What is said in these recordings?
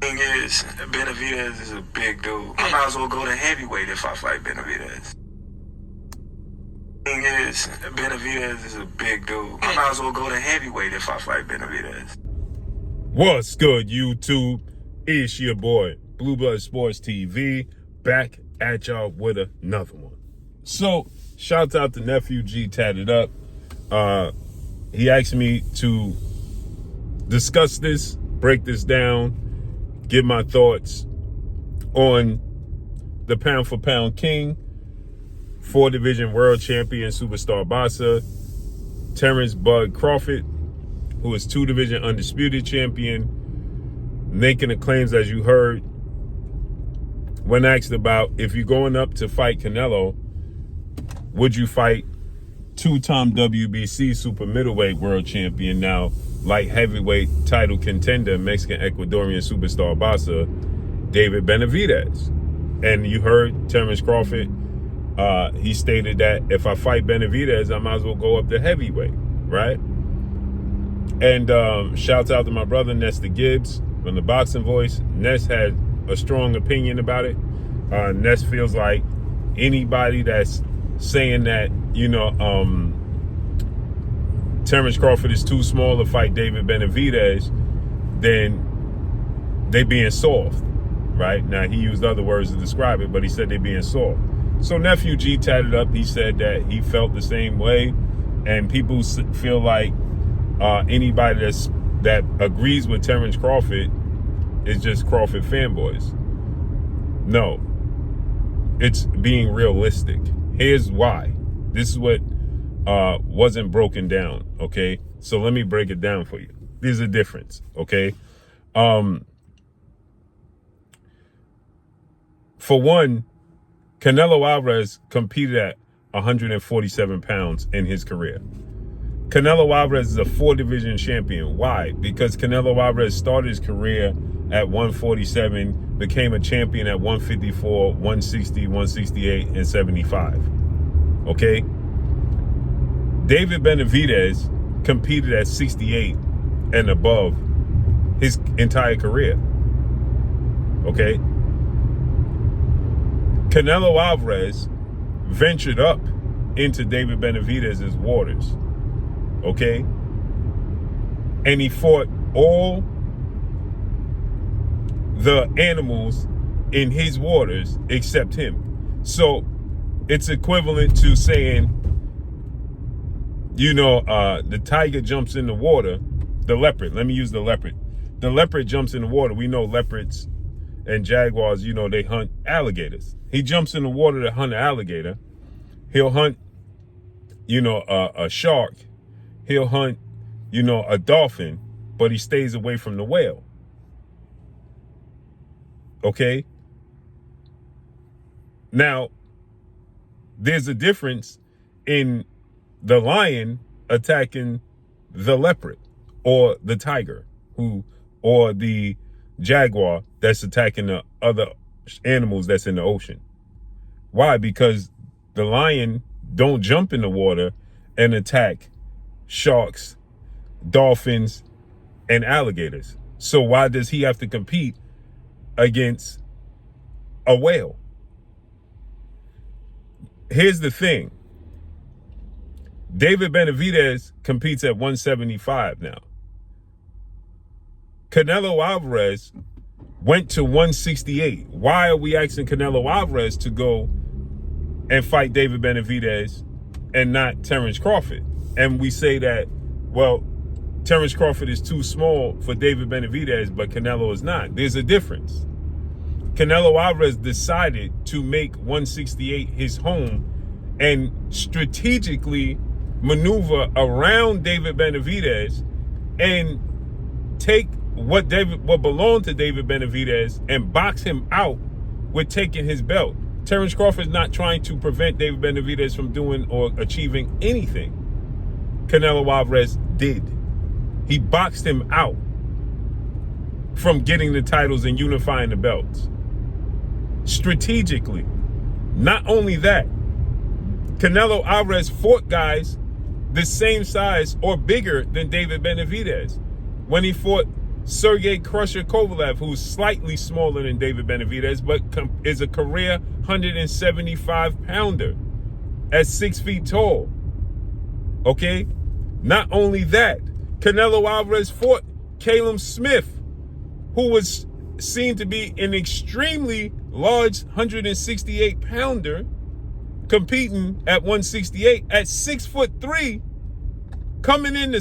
Thing is, Benavidez is a big dude. I might as well go to heavyweight if I fight Benavidez. Thing is, Benavidez is a big dude. I might as well go to heavyweight if I fight Benavidez. What's good, YouTube? It's your boy, Blue Blood Sports TV, back at y'all with another one. So, shout out to Nephew G Tatted Up. He asked me to discuss this, break this down, give my thoughts on the pound for pound king, 4-division world champion superstar boxer, Terence Bud Crawford, who is 2-division undisputed champion, making the claims, as you heard, when asked about if you're going up to fight Canelo, would you fight two-time WBC super middleweight world champion, now light heavyweight title contender, Mexican Ecuadorian superstar boxer, David Benavidez? And you heard Terence Crawford, he stated that if I fight Benavidez, I might as well go up to heavyweight, right? And shouts out to my brother, Nestor Gibbs, from the Boxing Voice. Ness had a strong opinion about it. Ness feels like anybody that's saying that, Terence Crawford is too small to fight David Benavidez, then they being soft, right? Now, he used other words to describe it, but he said they being soft. So Nephew G tatted up. He said that he felt the same way, and people feel like anybody that agrees with Terence Crawford is just Crawford fanboys. No, it's being realistic. Here's why. This is what wasn't broken down, okay? So let me break it down for you. There's a difference, okay? For one, Canelo Alvarez competed at 147 pounds in his career. Canelo Alvarez is a 4-division champion. Why? Because Canelo Alvarez started his career at 147, became a champion at 154, 160, 168, and 75. Okay? David Benavidez competed at 68 and above his entire career. Okay? Canelo Alvarez ventured up into David Benavidez's waters. Okay? And he fought all the animals in his waters except him. So it's equivalent to saying, the tiger jumps in the water, the leopard, let me use the leopard. The leopard jumps in the water. We know leopards and jaguars, they hunt alligators. He jumps in the water to hunt an alligator. He'll hunt, a shark. He'll hunt, a dolphin, but he stays away from the whale. Okay? Now, there's a difference in the lion attacking the leopard or the tiger or the jaguar that's attacking the other animals that's in the ocean. Why? Because the lion don't jump in the water and attack sharks, dolphins, and alligators. So why does he have to compete against a whale? Here's the thing. David Benavidez competes at 175 now. Canelo Alvarez went to 168. Why are we asking Canelo Alvarez to go and fight David Benavidez and not Terence Crawford? And we say that, well, Terence Crawford is too small for David Benavidez, but Canelo is not. There's a difference. Canelo Alvarez decided to make 168 his home and strategically maneuver around David Benavidez and take what belonged to David Benavidez and box him out with taking his belt. Terence Crawford is not trying to prevent David Benavidez from doing or achieving anything Canelo Alvarez did. He boxed him out from getting the titles and unifying the belts. Strategically. Not only that, Canelo Alvarez fought guys the same size or bigger than David Benavidez. When he fought Sergey Crusher Kovalev, who's slightly smaller than David Benavidez, but is a career 175-pounder at 6 feet tall. Okay? Not only that, Canelo Alvarez fought Caleb Smith, who was seen to be an extremely large 168-pounder, competing at 168 at 6'3", coming in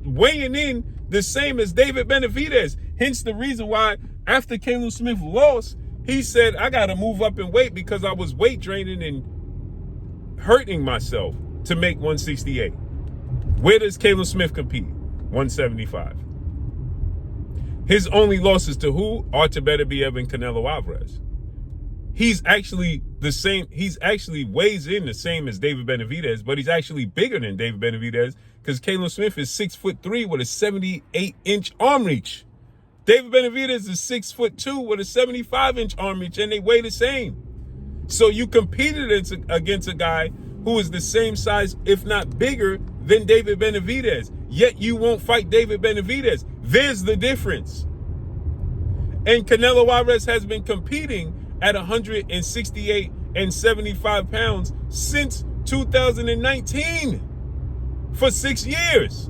weighing in the same as David Benavidez. Hence the reason why after Caleb Smith lost, he said, I got to move up in weight because I was weight draining and hurting myself to make 168. Where does Caleb Smith compete? 175. His only losses to who? Artur Beterbiev and Canelo Alvarez. He's actually the same. He's actually weighs in the same as David Benavidez, but he's actually bigger than David Benavidez because Caleb Smith is 6'3" with a 78-inch arm reach. David Benavidez is 6'2" with a 75-inch arm reach, and they weigh the same. So you competed against a guy who is the same size, if not bigger, than David Benavidez. Yet you won't fight David Benavidez. There's the difference. And Canelo Alvarez has been competing at 168 and 75 pounds since 2019 for 6 years.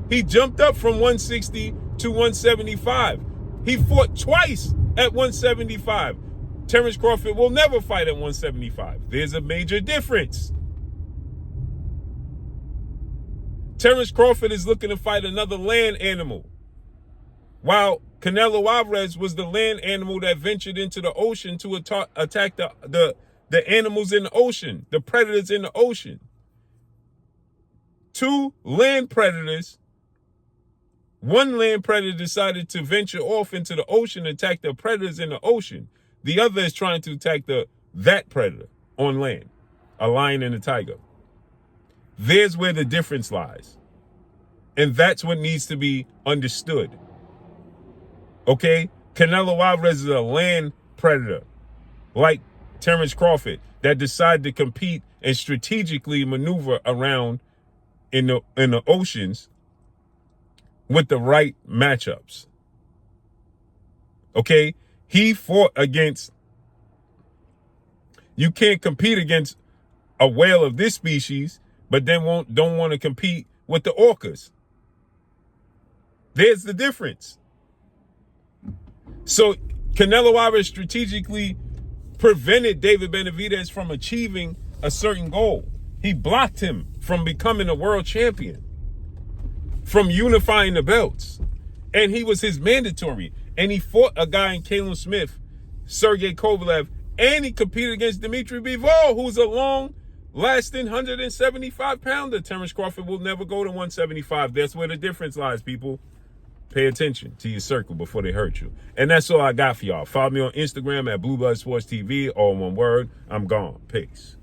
He jumped up from 160 to 175. He fought twice at 175. Terence Crawford will never fight at 175. There's a major difference. Terence Crawford is looking to fight another land animal, while Canelo Alvarez was the land animal that ventured into the ocean to attack the animals in the ocean, the predators in the ocean. Two land predators. One land predator decided to venture off into the ocean and attack the predators in the ocean. The other is trying to attack that predator on land, a lion and a tiger. There's where the difference lies. And that's what needs to be understood. Okay? Canelo Alvarez is a land predator, like Terence Crawford, that decided to compete and strategically maneuver around in the oceans with the right matchups. Okay? He fought against, you can't compete against a whale of this species, but then don't want to compete with the orcas. There's the difference. So Canelo Alvarez strategically prevented David Benavidez from achieving a certain goal. He blocked him from becoming a world champion, from unifying the belts. And he was his mandatory. And he fought a guy in Caleb Smith, Sergey Kovalev, and he competed against Dimitri Bivol, who's a long-lasting 175-pounder. Terence Crawford will never go to 175. That's where the difference lies, people. Pay attention to your circle before they hurt you. And that's all I got for y'all. Follow me on Instagram at Blue Blood Sports TV, all one word. I'm gone. Peace.